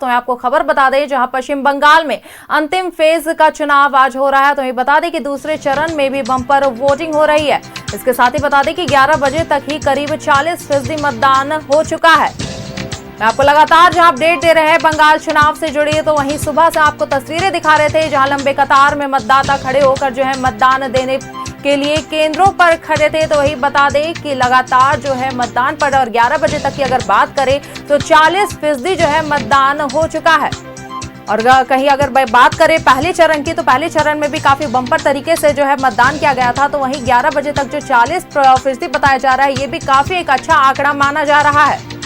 तो मैं आपको खबर बता दें, जहां पश्चिम बंगाल में अंतिम फेज का चुनाव आज हो रहा है। तो ये बता दें कि दूसरे चरण में भी बम्पर वोटिंग हो रही है। इसके साथ ही बता दें कि 11 बजे तक ही करीब 40% मतदान हो चुका है। मैं आपको लगातार जहां अपडेट दे रहे हैं बंगाल चुनाव से जुड़ी, तो वहीं सुबह से आपको तस्वीरें दिखा रहे थे जहां लंबे कतार में मतदाता खड़े होकर जो है मतदान देने के लिए केंद्रों पर खड़े थे। तो वही बता दें कि लगातार जो है मतदान पर, और 11 बजे तक की अगर बात करें तो 40% जो है मतदान हो चुका है। और कहीं अगर बात करें पहले चरण की, तो पहले चरण में भी काफी बम्पर तरीके से जो है मतदान किया गया था। तो वहीं 11 बजे तक जो 40% बताया जा रहा है, ये भी काफी एक अच्छा आंकड़ा माना जा रहा है।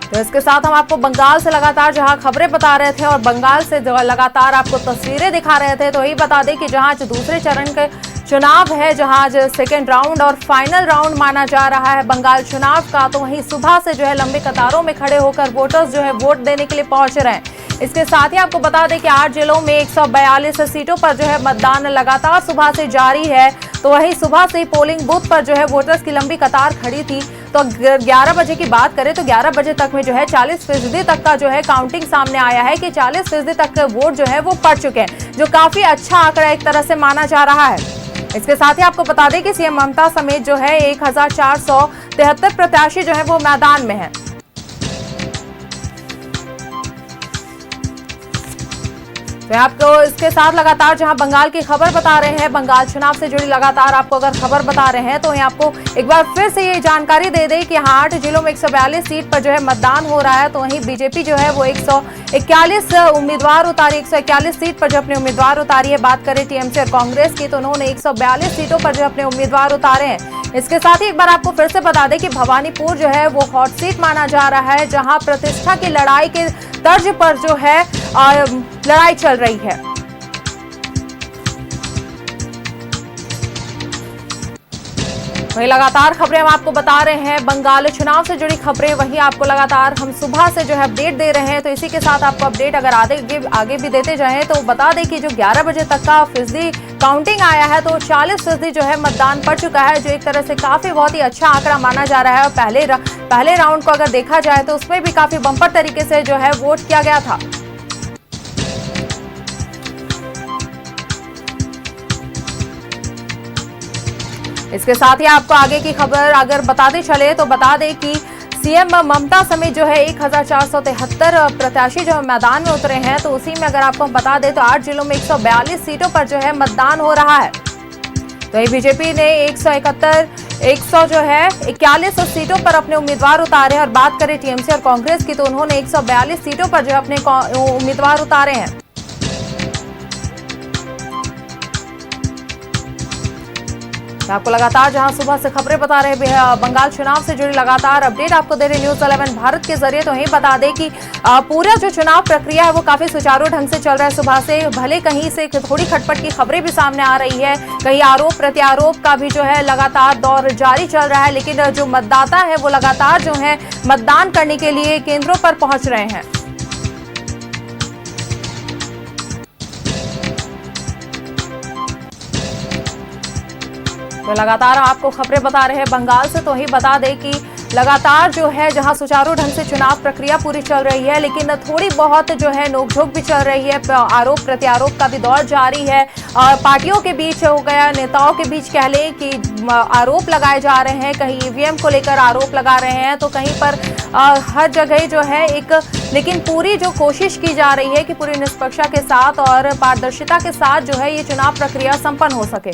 तो इसके साथ हम आपको बंगाल से लगातार जहां खबरें बता रहे थे और बंगाल से लगातार आपको तस्वीरें दिखा रहे थे, तो यही बता दें कि जहां दूसरे चरण के चुनाव है, जहां सेकेंड राउंड और फाइनल राउंड माना जा रहा है बंगाल चुनाव का, तो वहीं सुबह से जो है लंबी कतारों में खड़े होकर वोटर्स जो है वोट देने के लिए पहुंच रहे हैं। इसके साथ ही आपको बता दें कि 8 जिलों में 142 सीटों पर जो है मतदान लगातार सुबह से जारी है। तो वहीं सुबह से ही पोलिंग बूथ पर जो है वोटर्स की लंबी कतार खड़ी थी। तो 11 बजे की बात करें तो 11 बजे तक में जो है 40% तक का जो है काउंटिंग सामने आया है कि 40% तक के वोट जो है वो पड़ चुके हैं, जो काफी अच्छा आंकड़ा एक तरह से माना जा रहा है। इसके साथ ही आपको बता दें कि सीएम ममता समेत जो है 1473 प्रत्याशी जो है वो मैदान में है। तो आपको इसके साथ लगातार जहां बंगाल की खबर बता रहे हैं, बंगाल चुनाव से जुड़ी लगातार आपको अगर खबर बता रहे हैं, तो वहीं आपको एक बार फिर से ये जानकारी दे दें कि 8 जिलों में 142 सीट पर जो है मतदान हो रहा है। तो वहीं बीजेपी जो है वो 141 उम्मीदवार उतारी, 141 सीट पर जो अपने उम्मीदवार उतारी है। बात करें टीएमसी और कांग्रेस की, तो उन्होंने 142 सीटों पर जो अपने उम्मीदवार उतारे हैं। इसके साथ ही एक बार आपको फिर से बता दें कि भवानीपुर जो है वो हॉट सीट माना जा रहा है, जहां प्रतिष्ठा की लड़ाई के तर्ज पर जो है लड़ाई चल रही है। वही लगातार खबरें हम आपको बता रहे हैं, बंगाल चुनाव से जुड़ी खबरें वही आपको लगातार हम सुबह से जो है अपडेट दे रहे हैं। तो इसी के साथ आपको अपडेट अगर आगे भी देते जाएं, तो बता दें कि जो 11 बजे तक का फीसदी काउंटिंग आया है, तो 40% जो है मतदान पड़ चुका है, जो एक तरह से काफी बहुत ही अच्छा आंकड़ा माना जा रहा है। और पहले राउंड को अगर देखा जाए तो उसमें भी काफी बम्पर तरीके से जो है वोट किया गया था। इसके साथ ही आपको आगे की खबर अगर बताते चले, तो बता दें कि सीएम ममता समेत जो है 1473 प्रत्याशी जो मैदान में उतरे हैं। तो उसी में अगर आपको हम बता दें तो 8 जिलों में 142 सीटों पर जो है मतदान हो रहा है। तो ये बीजेपी ने 141 सीटों पर अपने उम्मीदवार उतारे। और बात करें टीएमसी और कांग्रेस की, तो उन्होंने 142 सीटों पर जो अपने उम्मीदवार उतारे हैं। आपको लगातार जहां सुबह से खबरें बता रहे हैं बंगाल चुनाव से जुड़ी लगातार अपडेट आपको दे रहे न्यूज 11 भारत के जरिए। तो यही बता दें कि पूरा जो चुनाव प्रक्रिया है वो काफी सुचारू ढंग से चल रहा है सुबह से। भले कहीं से थोड़ी खटपट की खबरें भी सामने आ रही है, कहीं आरोप प्रत्यारोप का भी जो है लगातार दौर जारी चल रहा है, लेकिन जो मतदाता है वो लगातार जो है मतदान करने के लिए केंद्रों पर पहुंच रहे हैं। तो लगातार आपको खबरें बता रहे हैं बंगाल से। तो ही बता दें कि लगातार जो है जहां सुचारू ढंग से चुनाव प्रक्रिया पूरी चल रही है, लेकिन थोड़ी बहुत जो है नोकझोंक भी चल रही है, आरोप प्रत्यारोप का भी दौर जारी है। पार्टियों के बीच हो गया, नेताओं के बीच कह लें कि आरोप लगाए जा रहे हैं, कहीं ईवीएम को लेकर आरोप लगा रहे हैं, तो कहीं पर हर जगह जो है लेकिन पूरी जो कोशिश की जा रही है कि पूरी निष्पक्षता के साथ और पारदर्शिता के साथ जो है ये चुनाव प्रक्रिया संपन्न हो सके।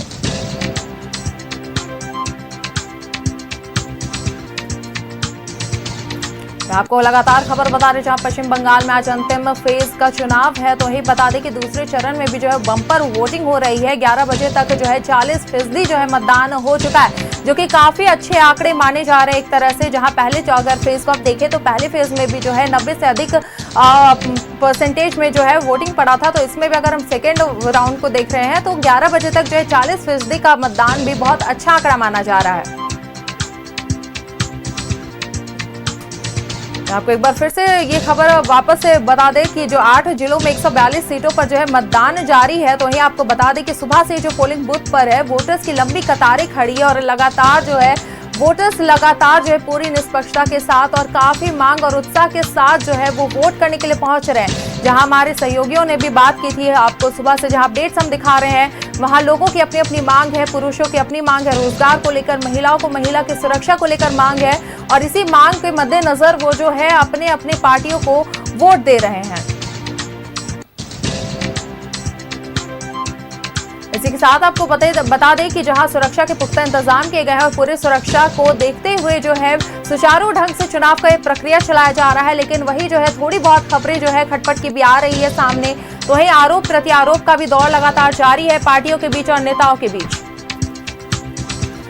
आपको लगातार खबर बता रहे जहां पश्चिम बंगाल में आज अंतिम फेज का चुनाव है। तो यही बता दें कि दूसरे चरण में भी जो है बम्पर वोटिंग हो रही है। 11 बजे तक जो है 40% जो है मतदान हो चुका है, जो कि काफी अच्छे आंकड़े माने जा रहे हैं एक तरह से। जहां पहले अगर फेज को आप देखें तो पहले फेज में भी जो है 90 से अधिक परसेंटेज में जो है वोटिंग पड़ा था। तो इसमें भी अगर हम सेकेंड राउंड को देख रहे हैं तो 11 बजे तक जो है 40% का मतदान भी बहुत अच्छा आंकड़ा माना जा रहा है। आपको एक बार फिर से ये खबर वापस से बता दें कि जो 8 जिलों में 142 सीटों पर जो है मतदान जारी है। तो वहीं आपको बता दें कि सुबह से जो पोलिंग बूथ पर है वोटर्स की लंबी कतारें खड़ी है और लगातार जो है वोटर्स लगातार जो है पूरी निष्पक्षता के साथ और काफी मांग और उत्साह के साथ जो है वो वोट करने के लिए पहुंच रहे हैं। जहां हमारे सहयोगियों ने भी बात की थी, आपको सुबह से जहां अपडेट्स हम दिखा रहे हैं, वहां लोगों की अपनी अपनी मांग है, पुरुषों की अपनी मांग है, रोजगार को लेकर, महिलाओं को महिला की सुरक्षा को लेकर मांग है और इसी मांग के मद्देनजर वो जो है अपने अपने पार्टियों को वोट दे रहे हैं। इसी के साथ आपको बता दें कि जहां सुरक्षा के पुख्ता इंतजाम किए गए हैं और पूरी सुरक्षा को देखते हुए जो है सुचारू ढंग से चुनाव का एक प्रक्रिया चलाया जा रहा है, लेकिन वही जो है थोड़ी बहुत खबरें जो है खटपट की भी आ रही है सामने। तो वही आरोप प्रत्यारोप का भी दौर लगातार जारी है पार्टियों के बीच और नेताओं के बीच।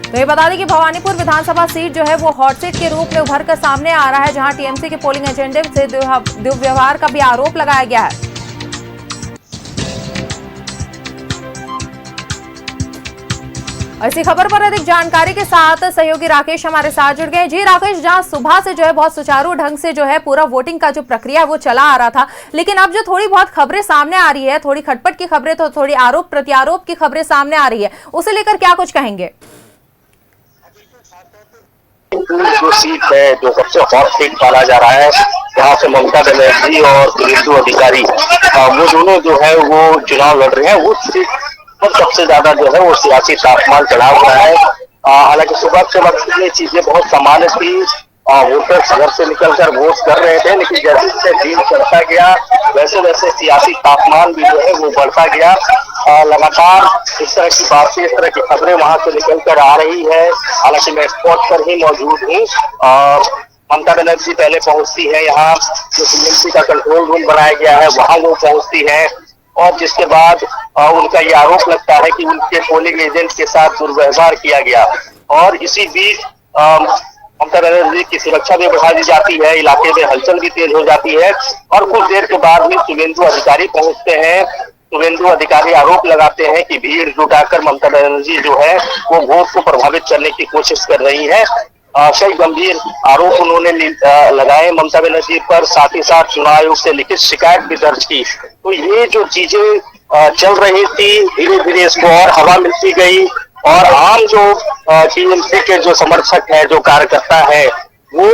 तो ये बता दें कि भवानीपुर विधानसभा सीट जो है वो हॉट सीट के रूप में उभर कर सामने आ रहा है, जहां टीएमसी के पोलिंग एजेंडे से दुर्व्यवहार का भी आरोप लगाया गया है। इसी खबर पर अधिक जानकारी के साथ सहयोगी राकेश हमारे साथ जुड़ गए। जी राकेश, जहां सुबह से जो है बहुत सुचारू ढंग से जो है पूरा वोटिंग का जो प्रक्रिया वो चला आ रहा था, लेकिन अब जो थोड़ी बहुत खबरें सामने आ रही है, थोड़ी खटपट की खबरें, तो थोड़ी आरोप प्रत्यारोप की खबरें सामने आ रही है, उसे लेकर क्या कुछ कहेंगे? जो सीट है, जो सबसे हॉट सीट माना जा रहा है, जहाँ से ममता बनर्जी और सुवेंदु अधिकारी वो दोनों जो है वो चुनाव लड़ रहे हैं, वो सीट पर सबसे ज्यादा जो है वो सियासी तापमान चढ़ा हुआ है। हालांकि सुबह से वक्त ये चीजें बहुत सामान्य थी, वोटर्स घर से निकलकर वोट कर रहे थे, लेकिन जैसे जैसे दिन चढ़ता गया वैसे वैसे सियासी तापमान भी जो है वो बढ़ता गया। लगातार इस तरह की बातें, इस तरह की खबरें वहां से निकल कर आ रही है। हालांकि मैं स्पॉट पर ही मौजूद हूँ। ममता बनर्जी पहले पहुंचती है, यहाँ जो टीएमसी का कंट्रोल रूम बनाया गया है वहां वो पहुंचती है और जिसके बाद उनका ये आरोप लगता है कि उनके पोलिंग एजेंट के साथ दुर्व्यवहार किया गया और इसी बीच ममता बनर्जी की सुरक्षा भी बढ़ा दी जाती है, इलाके में हलचल भी तेज हो जाती है और कुछ देर के बाद ही सुवेंदु अधिकारी पहुंचते हैं। सुवेंदु अधिकारी आरोप लगाते हैं कि भीड़ जुटाकर ममता बनर्जी जो है वो वोट को प्रभावित करने की कोशिश कर रही है। कई गंभीर आरोप उन्होंने लगाए ममता बनर्जी पर, साथ ही साथ चुनाव आयोग से लिखित शिकायत भी दर्ज की। तो ये जो चीजें चल रही थी, धीरे धीरे इसको और हवा मिलती गई और आम जो टीएमसी के जो समर्थक है, जो कार्यकर्ता है, वो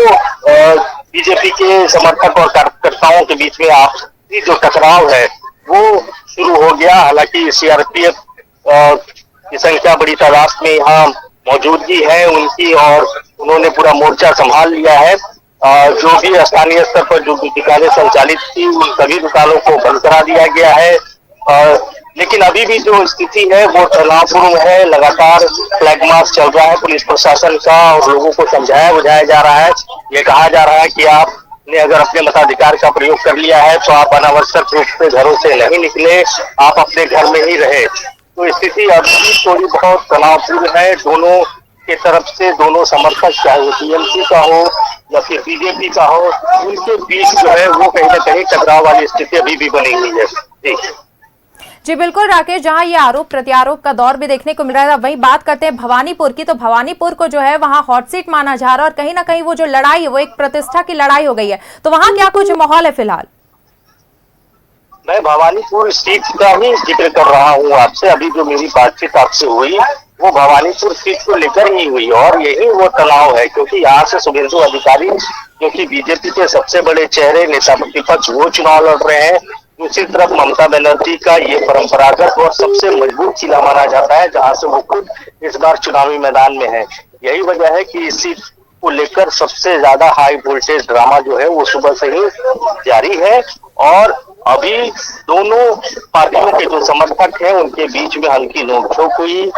बीजेपी के समर्थक और कार्यकर्ताओं के बीच में आपसी जो टकराव है वो शुरू हो गया। हालांकि सीआरपीएफ की संख्या बड़ी तादाद में यहाँ मौजूदगी है उनकी और उन्होंने पूरा मोर्चा संभाल लिया है। जो भी स्थानीय स्तर पर जो दुकानें संचालित थी उन सभी दुकानों को बंद करा दिया गया है। लेकिन अभी भी जो स्थिति है वो तनावपूर्ण है। लगातार फ्लैग मार्च चल रहा है पुलिस प्रशासन का और लोगों को समझाया बुझाया जा रहा है। ये कहा जा रहा है कि आपने अगर अपने मताधिकार का प्रयोग कर लिया है तो आप अनावश्यक रूप से घरों से नहीं निकले, आप अपने घर में ही रहे। तो स्थिति अभी थोड़ी बहुत तनावपूर्ण है दोनों के तरफ से। दोनों समर्थक, चाहे वो टीएमसी का हो या फिर बीजेपी का हो, उनके बीच जो है वो कहीं ना कहीं टकराव वाली स्थिति अभी भी बनी हुई है। जी बिल्कुल राकेश, जहां ये आरोप प्रत्यारोप का दौर भी देखने को मिल रहा है, वही बात करते हैं भवानीपुर की। तो भवानीपुर को जो है वहां हॉट सीट माना जा रहा है और कहीं ना कहीं वो जो लड़ाई है वो एक प्रतिष्ठा की लड़ाई हो गई है। तो वहां क्या कुछ माहौल है फिलहाल? मैं भवानीपुर सीट का ही जिक्र कर रहा हूँ आपसे। अभी जो मेरी बातचीत आपसे हुई वो भवानीपुर सीट को लेकर ही हुई और यही वो तनाव है, क्योंकि यहाँ से सुवेंदु अधिकारी जो कि बीजेपी के सबसे बड़े चेहरे, नेता प्रतिपक्ष, वो चुनाव लड़ रहे हैं। दूसरी तरफ ममता बनर्जी का ये परंपरागत और सबसे मजबूत जिला माना जाता है, जहाँ से वो खुद इस बार चुनावी मैदान में है। यही वजह है कि इस सीट को लेकर सबसे ज्यादा हाई वोल्टेज ड्रामा जो है वो सुबह से ही जारी है और अभी दोनों पार्टियों के जो समर्थक हैं उनके बीच में हल्की नोकझोंक हुई।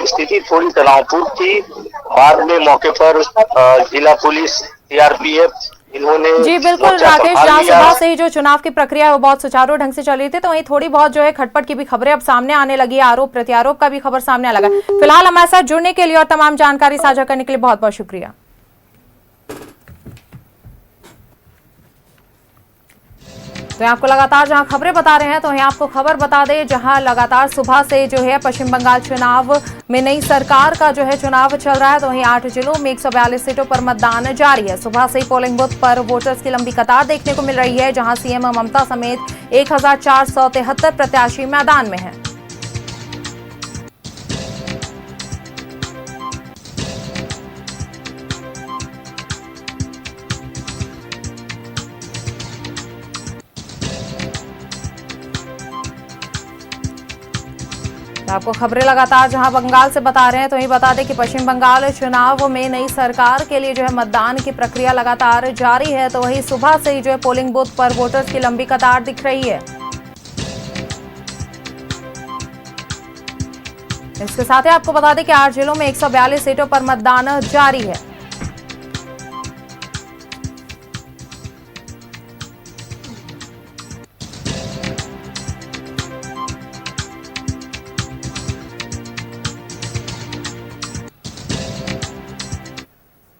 स्थिति थोड़ी तनावपूर्ण थी। बाद में मौके पर जिला पुलिस, सीआरपीएफ, इन्होंने जी बिल्कुल राकेश, जहां सुबह से ही जो चुनाव की प्रक्रिया है वो बहुत सुचारू ढंग से चल रही थी, तो वहीं थोड़ी बहुत जो है खटपट की भी खबरें अब सामने आने लगी है, आरोप प्रत्यारोप का भी खबर सामने आ लगा। फिलहाल हमारे साथ जुड़ने के लिए और तमाम जानकारी साझा करने के लिए बहुत बहुत शुक्रिया। तो आपको लगातार जहां खबरें बता रहे हैं तो यहाँ आपको खबर बता दें, जहां लगातार सुबह से जो है पश्चिम बंगाल चुनाव में नई सरकार का जो है चुनाव चल रहा है, तो वहीं 8 जिलों में 142 सीटों पर मतदान जारी है। सुबह से ही पोलिंग बूथ पर वोटर्स की लंबी कतार देखने को मिल रही है, जहां सीएम ममता समेत 1473 प्रत्याशी मैदान में हैं। आपको खबरें लगातार जहां बंगाल से बता रहे हैं, तो वहीं बता दें कि पश्चिम बंगाल चुनाव में नई सरकार के लिए जो है मतदान की प्रक्रिया लगातार जारी है। तो वहीं सुबह से ही जो है पोलिंग बूथ पर वोटर्स की लंबी कतार दिख रही है। इसके साथ ही आपको बता दें कि 8 जिलों में 142 सीटों पर मतदान जारी है।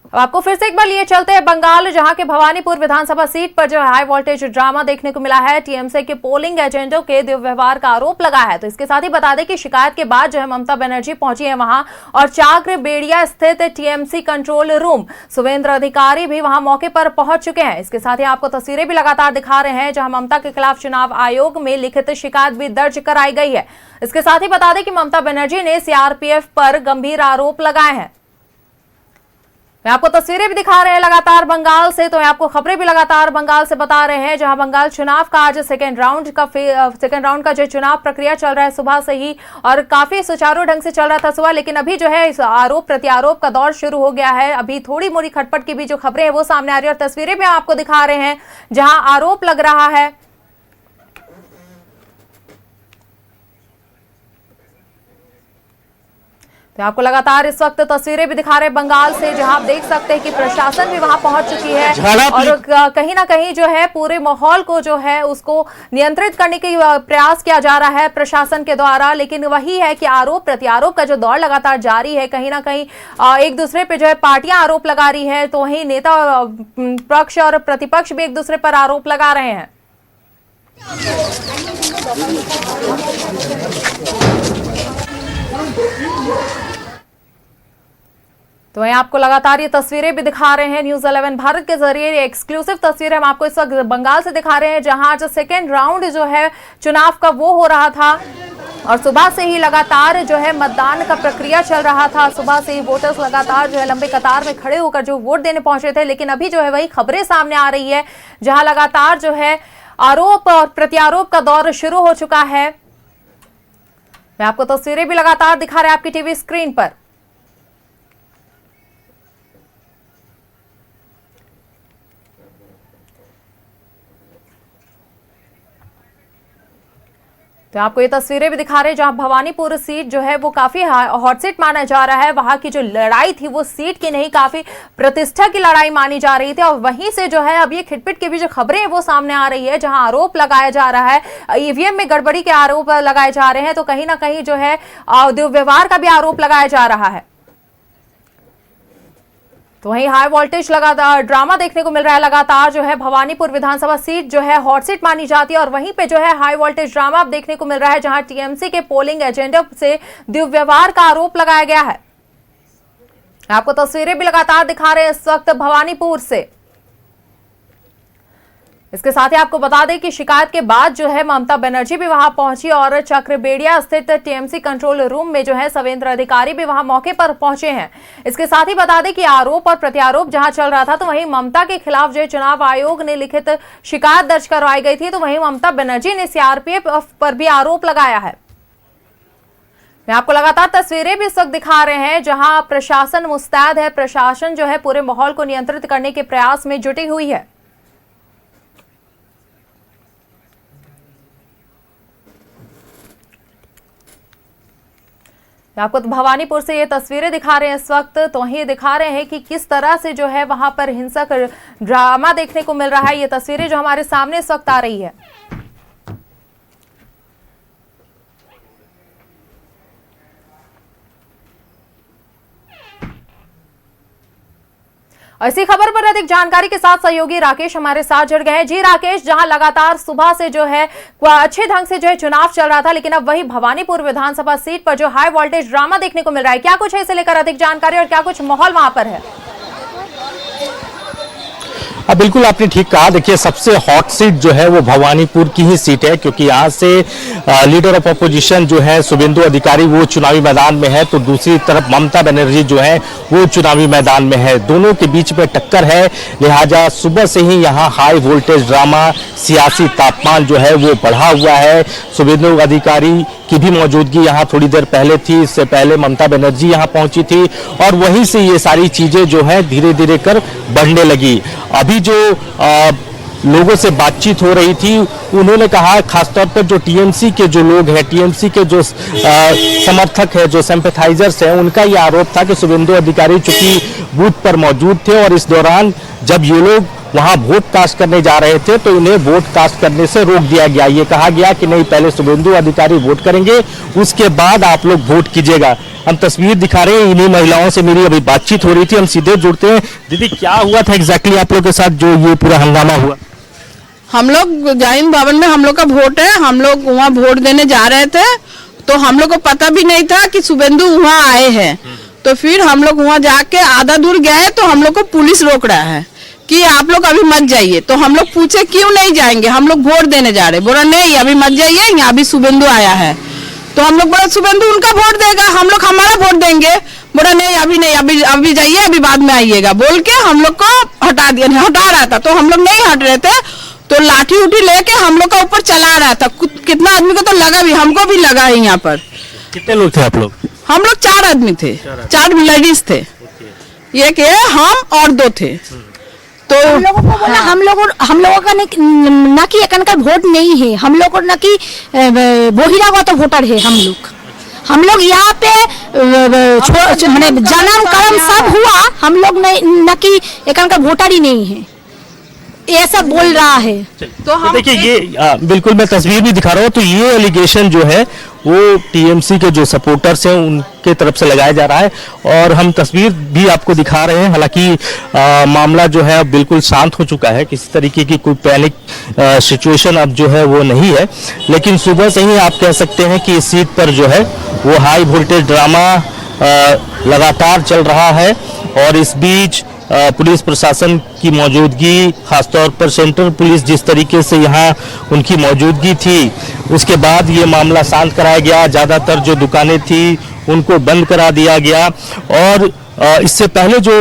अब आपको फिर से एक बार लिए चलते हैं बंगाल, जहां के भवानीपुर विधानसभा सीट पर जो हाई वोल्टेज ड्रामा देखने को मिला है। टीएमसी के पोलिंग एजेंटों के दुर्व्यवहार का आरोप लगा है। तो इसके साथ ही बता दें कि शिकायत के बाद जो है ममता बनर्जी पहुंची है वहां, और चाक्र बेड़िया स्थित टीएमसी कंट्रोल रूम सुवेंद्र अधिकारी भी वहां मौके पर पहुंच चुके हैं। इसके साथ ही आपको तस्वीरें भी लगातार दिखा रहे हैं, जहां ममता के खिलाफ चुनाव आयोग में लिखित शिकायत भी दर्ज कराई गई है। इसके साथ ही बता दें कि ममता बनर्जी ने सीआरपीएफ पर गंभीर आरोप लगाए हैं। मैं आपको तस्वीरें भी दिखा रहे हैं लगातार बंगाल से, तो मैं आपको खबरें भी लगातार बंगाल से बता रहे हैं, जहां बंगाल चुनाव का आज सेकेंड राउंड का जो चुनाव प्रक्रिया चल रहा है सुबह से ही, और काफी सुचारू ढंग से चल रहा था सुबह, लेकिन अभी जो है इस आरोप प्रत्यारोप का दौर शुरू हो गया है। अभी थोड़ी मोड़ी खटपट की भी जो खबरें हैं वो सामने आ रही है, और तस्वीरें भी आपको दिखा रहे हैं जहां आरोप लग रहा है। तो आपको लगातार इस वक्त तस्वीरें भी दिखा रहे हैं बंगाल से, जहां आप देख सकते हैं कि प्रशासन भी वहां पहुंच चुकी है, और कहीं ना कहीं जो है पूरे माहौल को जो है उसको नियंत्रित करने के प्रयास किया जा रहा है प्रशासन के द्वारा। लेकिन वही है कि आरोप प्रत्यारोप का जो दौर लगातार जारी है, कहीं ना कहीं एक दूसरे पे जो है पार्टियां आरोप लगा रही है, तो वहीं नेता पक्ष और प्रतिपक्ष भी एक दूसरे पर आरोप लगा रहे हैं। तो वहीं आपको लगातार ये तस्वीरें भी दिखा रहे हैं न्यूज़ 11 भारत के जरिए। ये एक्सक्लूसिव तस्वीरें हम आपको इस वक्त बंगाल से दिखा रहे हैं, जहां जो सेकेंड राउंड जो है चुनाव का वो हो रहा था, और सुबह से ही लगातार जो है मतदान का प्रक्रिया चल रहा था। सुबह से ही वोटर्स लगातार जो है लंबे कतार में खड़े होकर जो वोट देने पहुंचे थे, लेकिन अभी जो है वही खबरें सामने आ रही है, जहां लगातार जो है आरोप और प्रत्यारोप का दौर शुरू हो चुका है। मैं आपको तस्वीरें भी लगातार दिखा रहे हैं आपकी टीवी स्क्रीन पर। तो आपको ये तस्वीरें भी दिखा रहे हैं, जहां भवानीपुर सीट जो है वो काफी हॉट सीट माना जा रहा है। वहां की जो लड़ाई थी वो सीट की नहीं, काफी प्रतिष्ठा की लड़ाई मानी जा रही थी, और वहीं से जो है अब ये खिटपिट की भी जो खबरें हैं वो सामने आ रही है, जहां आरोप लगाया जा रहा है, ईवीएम में गड़बड़ी के आरोप लगाए जा रहे हैं। तो कहीं ना कहीं जो है दुर्व्यवहार का भी आरोप लगाया जा रहा है। तो वहीं हाई वोल्टेज लगातार ड्रामा देखने को मिल रहा है। लगातार जो है भवानीपुर विधानसभा सीट जो है हॉट सीट मानी जाती है, और वहीं पे जो है हाई वोल्टेज ड्रामा अब देखने को मिल रहा है, जहां टीएमसी के पोलिंग एजेंटों से दुर्व्यवहार का आरोप लगाया गया है। आपको तस्वीरें भी लगातार दिखा रहे हैं इस वक्त भवानीपुर से। इसके साथ ही आपको बता दें कि शिकायत के बाद जो है ममता बनर्जी भी वहां पहुंची, और चक्रबेड़िया स्थित टीएमसी कंट्रोल रूम में जो है सुवेंद्र अधिकारी भी वहां मौके पर पहुंचे हैं। इसके साथ ही बता दें कि आरोप और प्रत्यारोप जहां चल रहा था, तो वहीं ममता के खिलाफ जो चुनाव आयोग ने लिखित शिकायत दर्ज करवाई गई थी, तो वहीं ममता बनर्जी ने सीआरपीएफ पर भी आरोप लगाया है। मैं आपको लगातार तस्वीरें भी इस वक्त दिखा रहे हैं, जहां प्रशासन मुस्तैद है। प्रशासन जो है पूरे माहौल को नियंत्रित करने के प्रयास में जुटी हुई है। आपको तो भवानीपुर से ये तस्वीरें दिखा रहे हैं इस वक्त, तो वहीं दिखा रहे हैं कि किस तरह से जो है वहां पर हिंसक ड्रामा देखने को मिल रहा है। ये तस्वीरें जो हमारे सामने इस वक्त आ रही है। इसी खबर पर अधिक जानकारी के साथ सहयोगी राकेश हमारे साथ जुड़ गए हैं। जी राकेश, जहां लगातार सुबह से जो है अच्छे ढंग से जो है चुनाव चल रहा था, लेकिन अब वही भवानीपुर विधानसभा सीट पर जो हाई वोल्टेज ड्रामा देखने को मिल रहा है, क्या कुछ है इसे लेकर अधिक जानकारी और क्या कुछ माहौल वहां पर है? हाँ बिल्कुल आपने ठीक कहा। देखिए सबसे हॉट सीट जो है वो भवानीपुर की ही सीट है, क्योंकि यहाँ से लीडर ऑफ अपोजिशन जो है शुभेंदु अधिकारी वो चुनावी मैदान में है, तो दूसरी तरफ ममता बनर्जी जो है वो चुनावी मैदान में है। दोनों के बीच में टक्कर है, लिहाजा सुबह से ही यहाँ हाई वोल्टेज ड्रामा, सियासी तापमान जो है वो बढ़ा हुआ है। शुभेंदु अधिकारी की भी मौजूदगी यहाँ थोड़ी देर पहले थी, इससे पहले ममता बनर्जी यहाँ पहुंची थी और वहीं से ये सारी चीजें जो है धीरे धीरे कर बढ़ने लगी। अभी जो लोगों से बातचीत हो रही थी उन्होंने कहा, खासतौर पर जो टीएमसी के जो लोग हैं, टीएमसी के जो समर्थक है, जो सिंपैथाइजर्स हैं, उनका ये आरोप था कि शुभेंदु अधिकारी चूंकि बूथ पर मौजूद थे और इस दौरान जब ये लोग वहां वोट कास्ट करने जा रहे थे तो उन्हें वोट कास्ट करने से रोक दिया गया। ये कहा गया कि नहीं, पहले शुभेंदु अधिकारी वोट करेंगे, उसके बाद आप लोग वोट कीजिएगा। हम तस्वीर दिखा रहे हैं, इन्हीं महिलाओं से मेरी अभी बातचीत हो रही थी, हम सीधे जुड़ते हैं। दीदी क्या हुआ था एग्जैक्टली आप लोग के साथ जो ये पूरा हंगामा हुआ? हम लोग जैन भवन में हम लोग का वोट है, हम लोग वहाँ वोट देने जा रहे थे, तो हम लोग को पता भी नहीं था कि शुभेंदु वहाँ आए हैं। तो फिर हम लोग वहाँ जाके आधा दूर गए तो हम लोग को पुलिस रोक रहा है कि आप लोग अभी मत जाइए। तो हम लोग पूछे क्यों नहीं जाएंगे, हम लोग वोट देने जा रहे। बोला नहीं अभी मत जाइए, यहाँ अभी शुभेंदु आया है। तो हम लोग बोला शुभेंदु उनका वोट देगा, हम लोग हमारा वोट देंगे। बोला नहीं अभी नहीं, अभी जाइए, अभी बाद में आइएगा, बोल के हम लोग को हटा रहा था। तो हम लोग नहीं हट रहे थे, तो लाठी उठी लेके हम लोग का ऊपर चला रहा था। कितना आदमी को तो लगा भी, हमको भी लगा है। यहाँ पर कितने लोग थे आप लोग? हम लोग 4 आदमी थे, 4 लेडीज थे, एक ये हम और 2 थे। तो हम लोगों को बोला हम लोगों का न कि एकन का वोट नहीं है, हम लोग न कि बहिरागत वोटर है। हम लोग यहाँ पे जन्म कर्म सब हुआ, हम लोग न कि एकन का वोटर ही नहीं है, ये सब बोल रहा है। तो हम देखिए ये बिल्कुल मैं तस्वीर भी दिखा रहा हूँ। तो ये एलिगेशन जो है वो टीएमसी के जो सपोर्टर्स हैं उनके तरफ से लगाया जा रहा है और हम तस्वीर भी आपको दिखा रहे हैं। हालांकि मामला जो है अब बिल्कुल शांत हो चुका है, किसी तरीके की कोई पैनिक सिचुएशन अब जो है वो नहीं है। लेकिन सुबह से ही आप कह सकते हैं कि इस सीट पर जो है वो हाई वोल्टेज ड्रामा लगातार चल रहा है और इस बीच पुलिस प्रशासन की मौजूदगी, खासतौर पर सेंट्रल पुलिस जिस तरीके से यहाँ उनकी मौजूदगी थी, उसके बाद ये मामला शांत कराया गया। ज़्यादातर जो दुकानें थी उनको बंद करा दिया गया और इससे पहले जो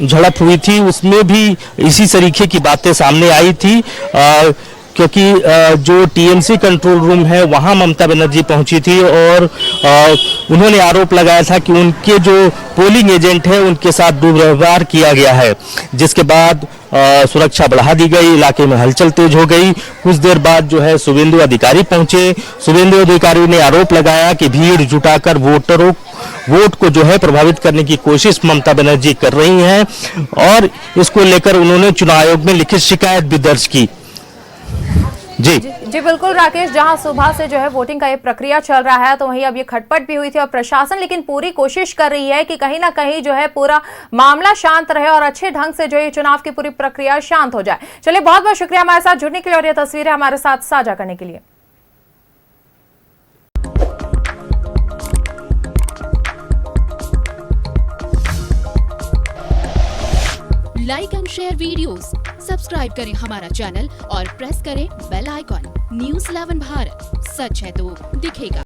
झड़प हुई थी उसमें भी इसी तरीके की बातें सामने आई थी, क्योंकि जो टीएमसी कंट्रोल रूम है वहां ममता बनर्जी पहुंची थी और उन्होंने आरोप लगाया था कि उनके जो पोलिंग एजेंट हैं उनके साथ दुर्व्यवहार किया गया है, जिसके बाद सुरक्षा बढ़ा दी गई, इलाके में हलचल तेज हो गई। कुछ देर बाद जो है शुभेंदु अधिकारी पहुंचे। शुभेंदु अधिकारी ने आरोप लगाया कि भीड़ जुटाकर वोट को जो है प्रभावित करने की कोशिश ममता बनर्जी कर रही हैं और इसको लेकर उन्होंने चुनाव आयोग में लिखित शिकायत भी दर्ज की। जी बिल्कुल राकेश, जहां सुबह से जो है वोटिंग का ये प्रक्रिया चल रहा है तो वहीं अब ये खटपट भी हुई थी और प्रशासन लेकिन पूरी कोशिश कर रही है कि कहीं ना कहीं जो है पूरा मामला शांत रहे और अच्छे ढंग से जो ये चुनाव की पूरी प्रक्रिया शांत हो जाए। चलिए बहुत बहुत शुक्रिया हमारे साथ जुड़ने के लिए और ये तस्वीरें हमारे साथ साझा करने के लिए। Like and share videos, subscribe करें हमारा चैनल और प्रेस करें बेल आइकॉन। न्यूज़ 11 भारत, सच है तो दिखेगा।